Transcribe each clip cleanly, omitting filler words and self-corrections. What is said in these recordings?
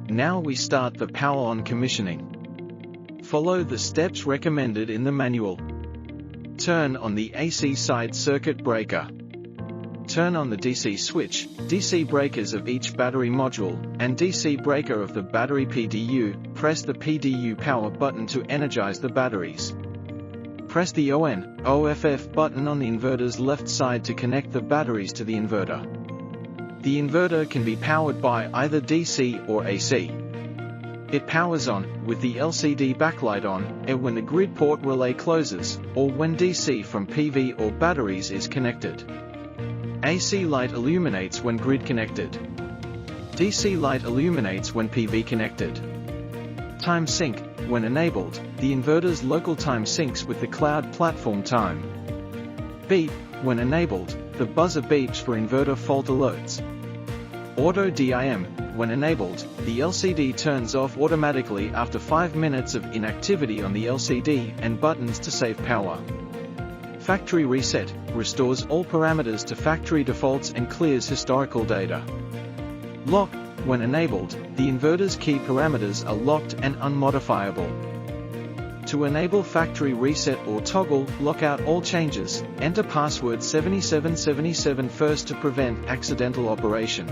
Now we start the power on commissioning. Follow the steps recommended in the manual. Turn on the AC side circuit breaker. Turn on the DC switch, DC breakers of each battery module, and DC breaker of the battery PDU. Press the PDU power button to energize the batteries. Press the ON/OFF button on the inverter's left side to connect the batteries to the inverter. The inverter can be powered by either DC or AC. It powers on, with the LCD backlight on, when the grid port relay closes, or when DC from PV or batteries is connected. AC light illuminates when grid connected. DC light illuminates when PV connected. Time sync, when enabled, the inverter's local time syncs with the cloud platform time. Beep, when enabled, the buzzer beeps for inverter fault alerts. Auto DIM, when enabled, the LCD turns off automatically after 5 minutes of inactivity on the LCD and buttons to save power. Factory reset, restores all parameters to factory defaults and clears historical data. Lock, when enabled, the inverter's key parameters are locked and unmodifiable. To enable factory reset or toggle, lock out all changes, enter password 7777 first to prevent accidental operation.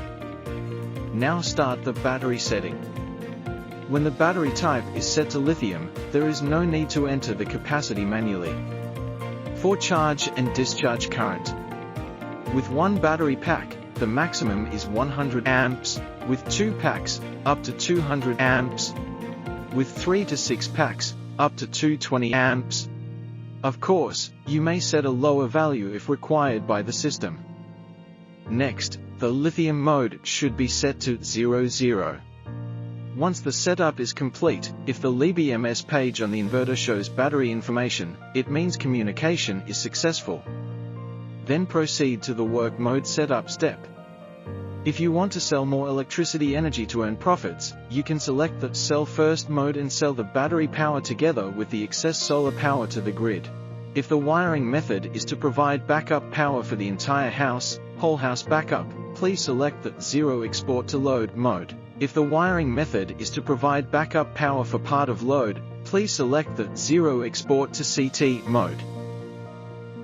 Now start the battery setting. When the battery type is set to lithium, there is no need to enter the capacity manually. For charge and discharge current. With one battery pack, the maximum is 100 amps, with 2 packs, up to 200 amps. With 3 to 6 packs, up to 220 amps. Of course, you may set a lower value if required by the system. Next, the lithium mode should be set to 00. Once the setup is complete, if the LBMS page on the inverter shows battery information, it means communication is successful. Then proceed to the work mode setup step. If you want to sell more electricity energy to earn profits, you can select the Sell First mode and sell the battery power together with the excess solar power to the grid. If the wiring method is to provide backup power for the entire house, whole house backup, please select the Zero Export to Load mode. If the wiring method is to provide backup power for part of load, please select the Zero Export to CT mode.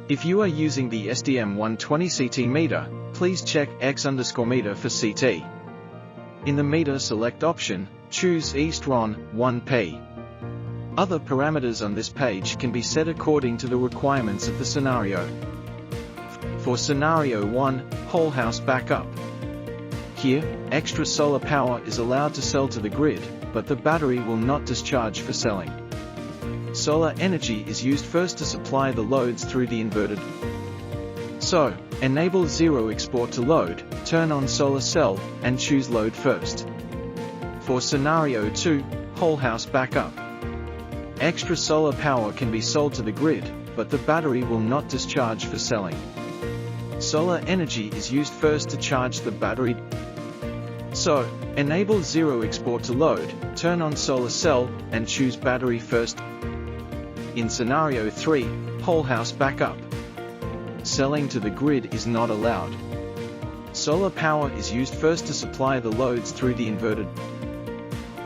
If you are using the SDM120 CT meter, please check X_meter for CT. In the meter select option, choose EastRon1P. Other parameters on this page can be set according to the requirements of the scenario. For scenario 1, whole house backup. Here, extra solar power is allowed to sell to the grid, but the battery will not discharge for selling. Solar energy is used first to supply the loads through the inverter. So, enable Zero Export to Load, turn on solar cell, and choose load first. For scenario 2, whole house backup. Extra solar power can be sold to the grid, but the battery will not discharge for selling. Solar energy is used first to charge the battery. So, enable Zero Export to Load, turn on solar cell, and choose battery first. In scenario 3, whole house backup. Selling to the grid is not allowed. Solar power is used first to supply the loads through the inverter.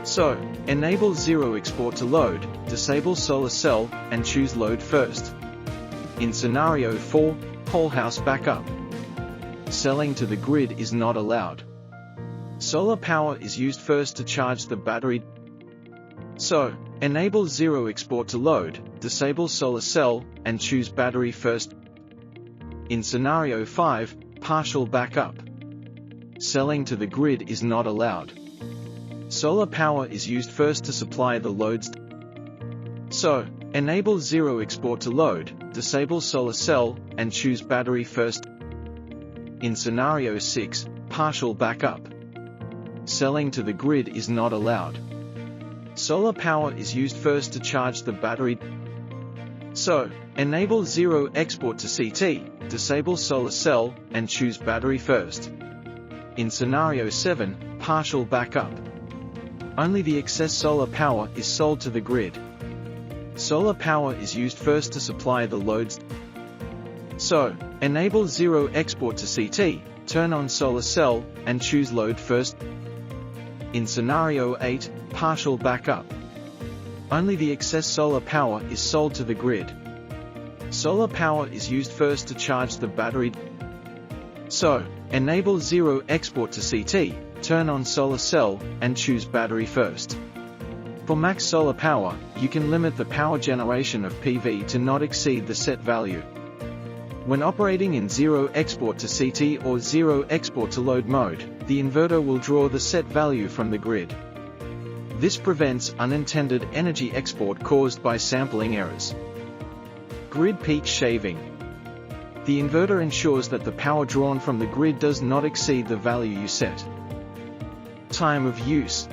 So, enable Zero Export to Load, disable solar cell, and choose load first. In scenario 4, whole house backup. Selling to the grid is not allowed. Solar power is used first to charge the battery. So, enable Zero Export to Load, disable solar cell, and choose battery first. In scenario 5, partial backup. Selling to the grid is not allowed. Solar power is used first to supply the loads. So, enable Zero Export to Load, disable solar cell, and choose battery first. In scenario 6, partial backup. Selling to the grid is not allowed. Solar power is used first to charge the battery. So, enable Zero Export to CT, disable solar cell, and choose battery first. In scenario 7, partial backup. Only the excess solar power is sold to the grid. Solar power is used first to supply the loads. So, enable Zero Export to CT, turn on solar cell, and choose load first. In scenario 8, partial backup. Only the excess solar power is sold to the grid. Solar power is used first to charge the battery. So, enable zero export to CT, turn on solar cell, and choose battery first. For max solar power, you can limit the power generation of PV to not exceed the set value. When operating in zero export to CT or zero export to load mode, the inverter will draw the set value from the grid. This prevents unintended energy export caused by sampling errors. Grid peak shaving. The inverter ensures that the power drawn from the grid does not exceed the value you set. Time of use.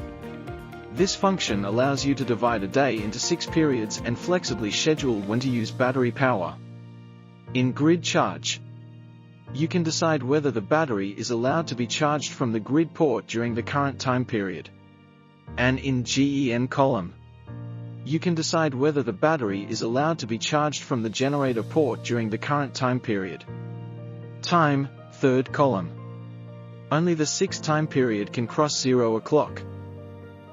This function allows you to divide a day into 6 periods and flexibly schedule when to use battery power. In grid charge, you can decide whether the battery is allowed to be charged from the grid port during the current time period. And in GEN column, you can decide whether the battery is allowed to be charged from the generator port during the current time period. Time, third column. Only the 6th time period can cross 0 o'clock.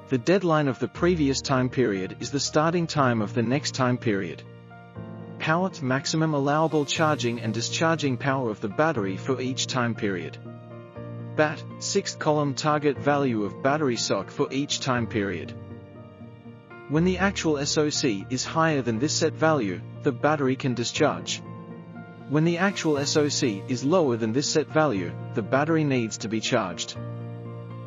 The deadline of the previous time period is the starting time of the next time period. Power, maximum allowable charging and discharging power of the battery for each time period. BAT, 6th column, target value of battery SOC for each time period. When the actual SOC is higher than this set value, the battery can discharge. When the actual SOC is lower than this set value, the battery needs to be charged.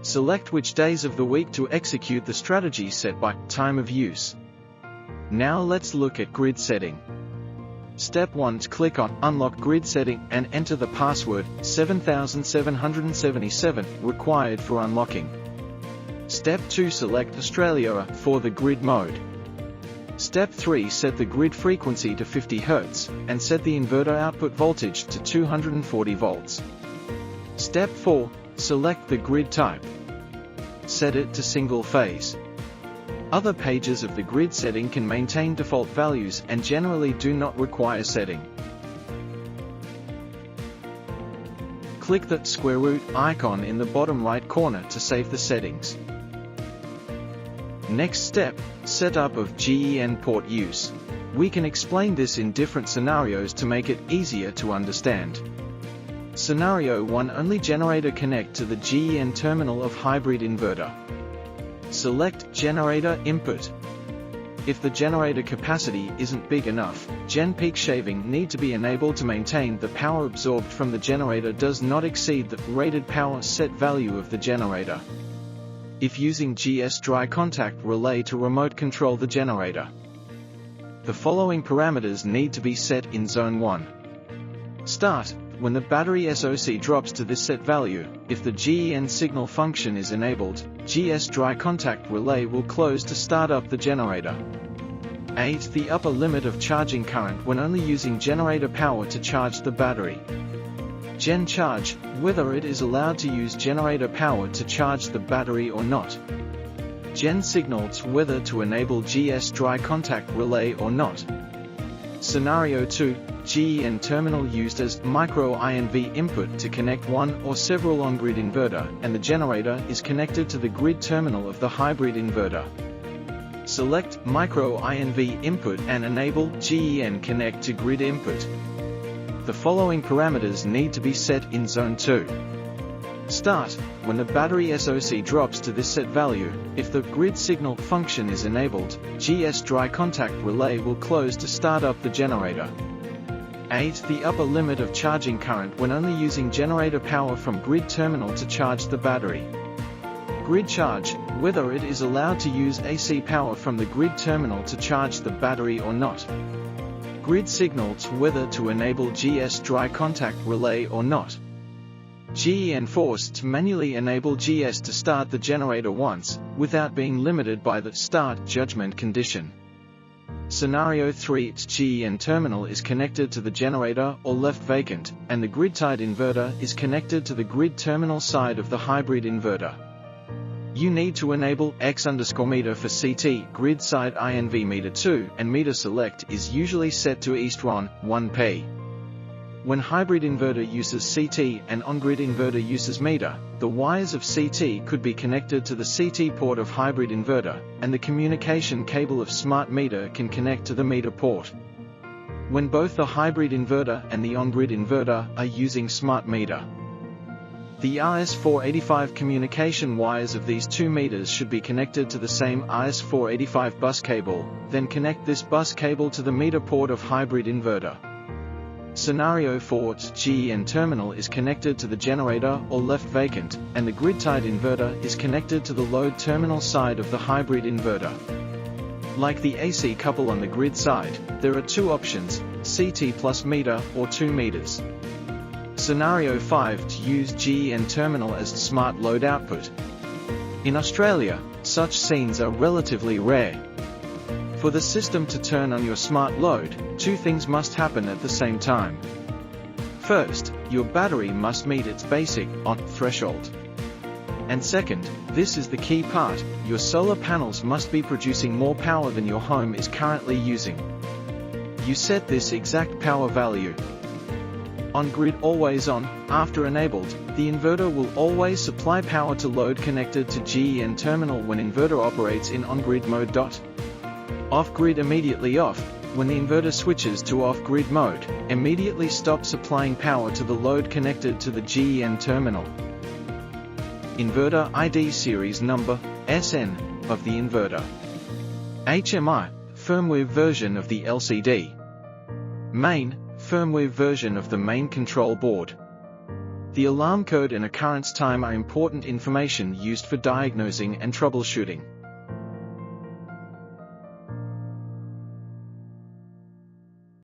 Select which days of the week to execute the strategy set by time of use. Now let's look at grid setting. Step 1. Click on Unlock Grid Setting and enter the password 7777 required for unlocking. Step 2. Select Australia for the grid mode. Step 3. Set the grid frequency to 50 Hz and set the inverter output voltage to 240 volts. Step 4. Select the grid type. Set it to single phase. Other pages of the grid setting can maintain default values and generally do not require setting. Click the square root icon in the bottom right corner to save the settings. Next step, setup of GEN port use. We can explain this in different scenarios to make it easier to understand. Scenario 1. Only generator connect to the GEN terminal of hybrid inverter. Select Generator Input. If the generator capacity isn't big enough, Gen peak shaving need to be enabled to maintain the power absorbed from the generator does not exceed the rated power set value of the generator. If using GS dry contact relay to remote control the generator, the following parameters need to be set in Zone 1. Start. When the battery SOC drops to this set value, if the GEN signal function is enabled, GS dry contact relay will close to start up the generator. 8. The upper limit of charging current when only using generator power to charge the battery. Gen charge, whether it is allowed to use generator power to charge the battery or not. Gen signals, whether to enable GS dry contact relay or not. Scenario 2. GEN terminal used as micro-INV input to connect one or several on-grid inverter, and the generator is connected to the grid terminal of the hybrid inverter. Select micro-INV input and enable GEN connect to grid input. The following parameters need to be set in Zone 2. Start. When the battery SOC drops to this set value, if the grid signal function is enabled, GS dry contact relay will close to start up the generator. 8. The upper limit of charging current when only using generator power from grid terminal to charge the battery. Grid charge, whether it is allowed to use AC power from the grid terminal to charge the battery or not. Grid signals, whether to enable GS dry contact relay or not. GEN forced to manually enable GS to start the generator once, without being limited by the start judgment condition. Scenario 3. GEN terminal is connected to the generator or left vacant, and the grid-tied inverter is connected to the grid terminal side of the hybrid inverter. You need to enable X_meter for CT, grid side INV meter 2, and meter select is usually set to EastRon 1P. When hybrid inverter uses CT and on-grid inverter uses meter, the wires of CT could be connected to the CT port of hybrid inverter, and the communication cable of smart meter can connect to the meter port. When both the hybrid inverter and the on-grid inverter are using smart meter, the RS485 communication wires of these two meters should be connected to the same RS485 bus cable, then connect this bus cable to the meter port of hybrid inverter. Scenario 4, GEN terminal is connected to the generator or left vacant, and the grid-tied inverter is connected to the load terminal side of the hybrid inverter. Like the AC couple on the grid side, there are two options, CT plus meter or 2 meters. Scenario 5, to use GEN terminal as smart load output. In Australia, such scenes are relatively rare. For the system to turn on your smart load, two things must happen at the same time. First, your battery must meet its basic on threshold. And second, this is the key part, your solar panels must be producing more power than your home is currently using. You set this exact power value. On-grid always on, after enabled, the inverter will always supply power to load connected to GEN terminal when inverter operates in on-grid mode. Off-grid immediately off, when the inverter switches to off-grid mode, immediately stop supplying power to the load connected to the GEN terminal. Inverter ID series number, SN, of the inverter. HMI, firmware version of the LCD. Main, firmware version of the main control board. The alarm code and occurrence time are important information used for diagnosing and troubleshooting.